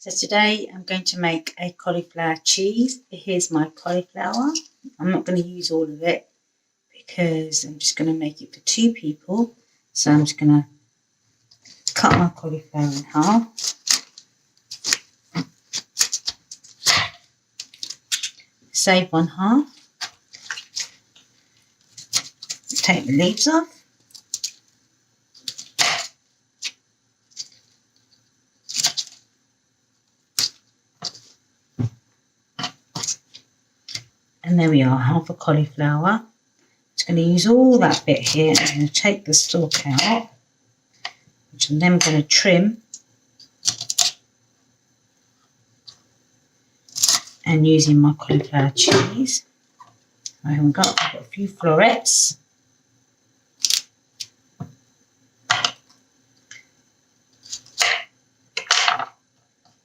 So today I'm going to make a cauliflower cheese. Here's my cauliflower. I'm not going to use all of it because I'm just going to make it for 2 people. So I'm just going to cut my cauliflower in half. Save one half. Take the leaves off. And there we are, half a cauliflower. Just going to use all that bit here. I'm going to take the stalk out, which I'm then going to trim and using my cauliflower cheese. I've got a few florets.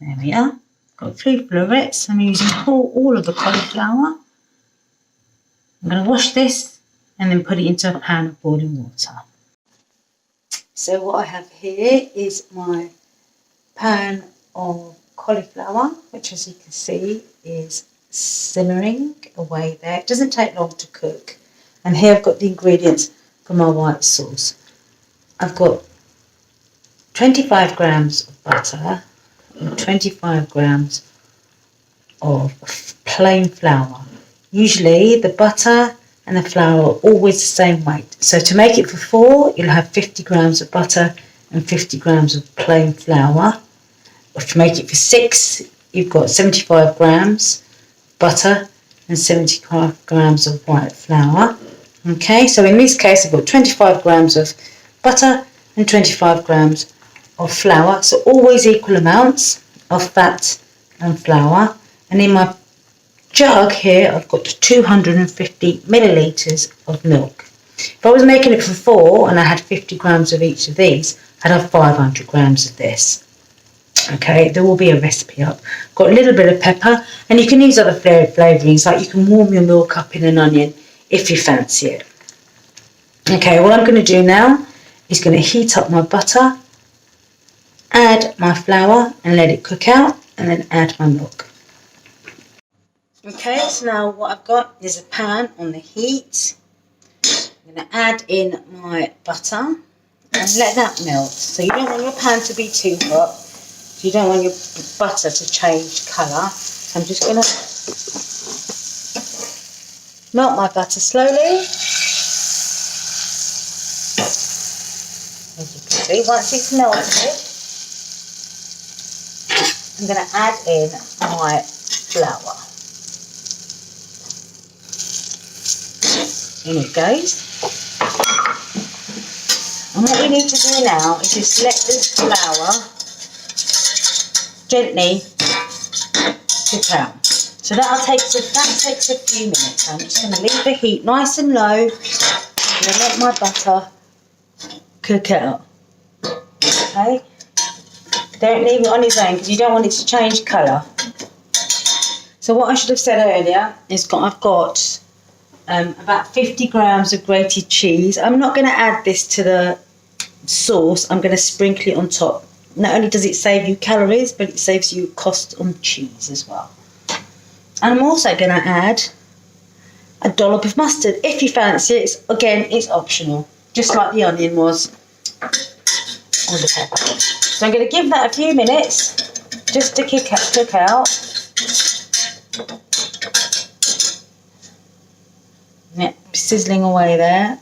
There we are. Got 3 florets. I'm using all of the cauliflower. I'm going to wash this and then put it into a pan of boiling water. So what I have here is my pan of cauliflower, which as you can see is simmering away there. It doesn't take long to cook. And here I've got the ingredients for my white sauce. I've got 25 grams of butter and 25 grams of plain flour. Usually the butter and the flour are always the same weight. So to make it for 4, you'll have 50 grams of butter and 50 grams of plain flour. Or to make it for 6, you've got 75 grams butter and 75 grams of white flour. Okay, so in this case I've got 25 grams of butter and 25 grams of flour. So always equal amounts of fat and flour. And in my jug here I've got 250 millilitres of milk. If I was making it for 4 and I had 50 grams of each of these, I'd have 500 grams of this. Okay, there will be a recipe up. Got a little bit of pepper, and you can use other flavourings, like you can warm your milk up in an onion if you fancy it. Okay, what I'm going to do now is going to heat up my butter, add my flour and let it cook out, and then add my milk. Okay, so now what I've got is a pan on the heat. I'm going to add in my butter and let that melt. So you don't want your pan to be too hot. You don't want your butter to change colour. I'm just going to melt my butter slowly. As you can see, once it's melted, I'm going to add in my flour. In it goes. And what we need to do now is just let this flour gently cook out. So that takes a few minutes. I'm just going to leave the heat nice and low. I'm going to let my butter cook out. Okay? Don't leave it on its own because you don't want it to change colour. So what I should have said earlier is I've got about 50 grams of grated cheese. I'm not going to add this to the sauce. I'm going to sprinkle it on top. Not only does it save you calories, but it saves you cost on cheese as well. And I'm also going to add a dollop of mustard. If you fancy it, it's optional. Just like the onion was on the pepper. So I'm going to give that a few minutes just to cook out. Yep, sizzling away there.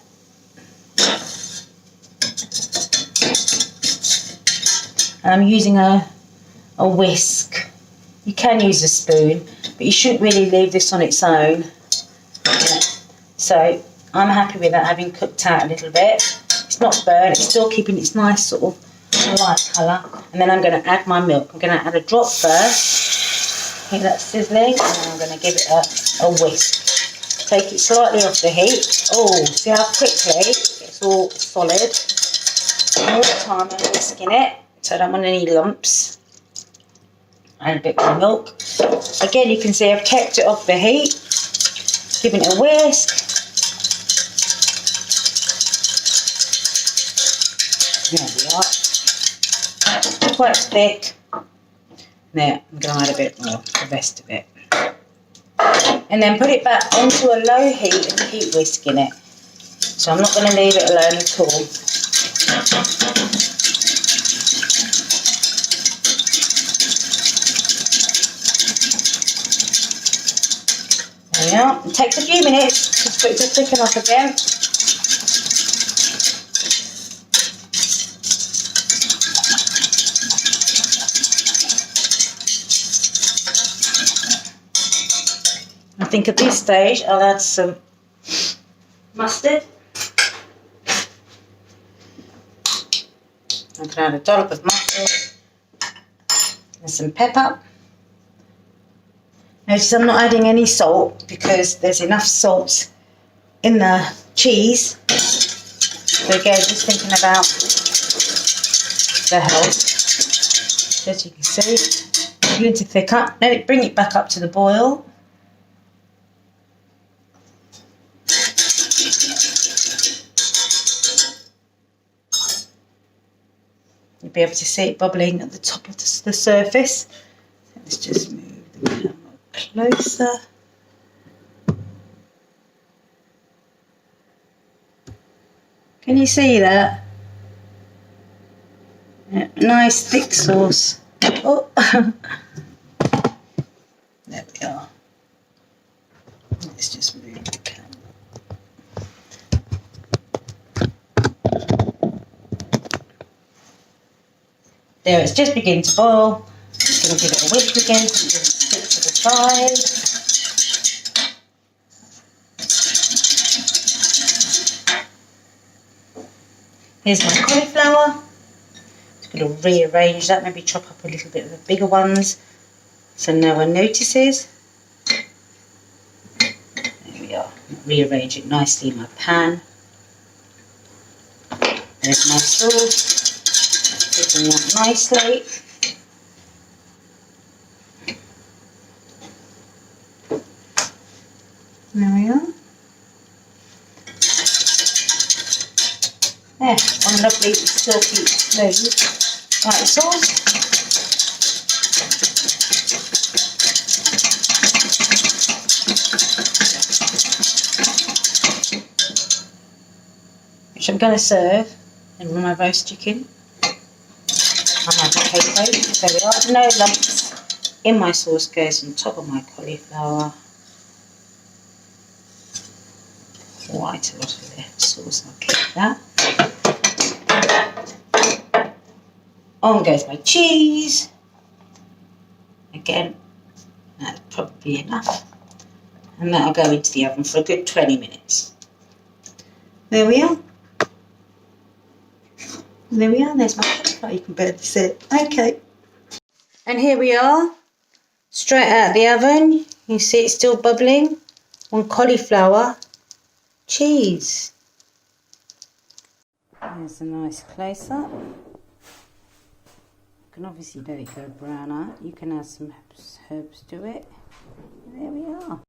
And I'm using a whisk. You can use a spoon, but you shouldn't really leave this on its own. Yeah. So I'm happy with that having cooked out a little bit. It's not burnt, it's still keeping its nice sort of light colour. And then I'm going to add my milk. I'm going to add a drop first. Hear that sizzling? And then I'm going to give it a whisk. Take it slightly off the heat. Oh, see how quickly it's all solid. All the time I'm whisking it, so I don't want any lumps. Add a bit more milk. Again, you can see I've kept it off the heat, giving it a whisk. There we are. Quite thick. There, I'm going to add a bit more, the rest of it. And then put it back onto a low heat and keep whisking it. So I'm not going to leave it alone at all. There we are. It takes a few minutes just for it to thicken up again. I think at this stage I'll add some mustard. I can add a dollop of mustard and some pepper. Notice I'm not adding any salt because there's enough salt in the cheese. So again, just thinking about the health. So as you can see, beginning to thick up. Let it bring it back up to the boil. You'll be able to see it bubbling at the top of the surface. Let's just move the camera closer. Can you see that? Yeah, nice thick sauce. Oh, there we are. Let's just move the camera. There, it's just beginning to boil. Just going to give it a whisk again so it doesn't stick to the side. Here's my cauliflower. Just going to rearrange that, maybe chop up a little bit of the bigger ones so no one notices. There we are. Rearrange it nicely in my pan. There's my sauce. Cooking up nicely. There we are. There, one lovely silky smooth white sauce. Which I'm going to serve in my roast chicken. I have potatoes, there we are, no lumps in my sauce, goes on top of my cauliflower. Quite a lot of the sauce, I'll keep that. On goes my cheese. Again, that's probably enough. And that'll go into the oven for a good 20 minutes. There we are. There we are, there's my cauliflower, you can barely see it. Okay. And here we are, straight out of the oven. You see it's still bubbling on cauliflower cheese. There's a nice close up. You can obviously let it go browner. You can add some herbs to it. There we are.